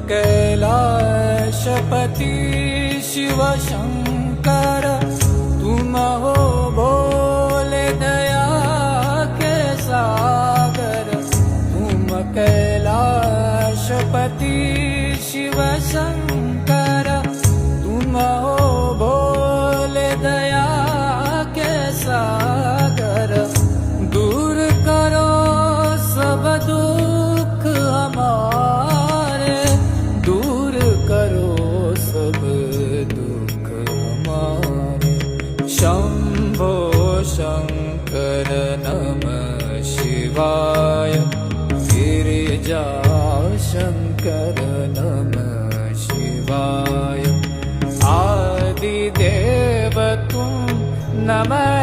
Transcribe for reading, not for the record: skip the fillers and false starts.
कैलाशपति शिव शंकर तुम हो भोले दया के सागर। तुम कैलाशपति शिव शंकर तुम हो भोले दया के सागर। दूर करो सब दुख हमारे, दूर करो सब दुख हमारे। शंभो शंकर नमः शिवाय, गिरिजा शंकर नमः शिवाय। आदिदेव तुम नमः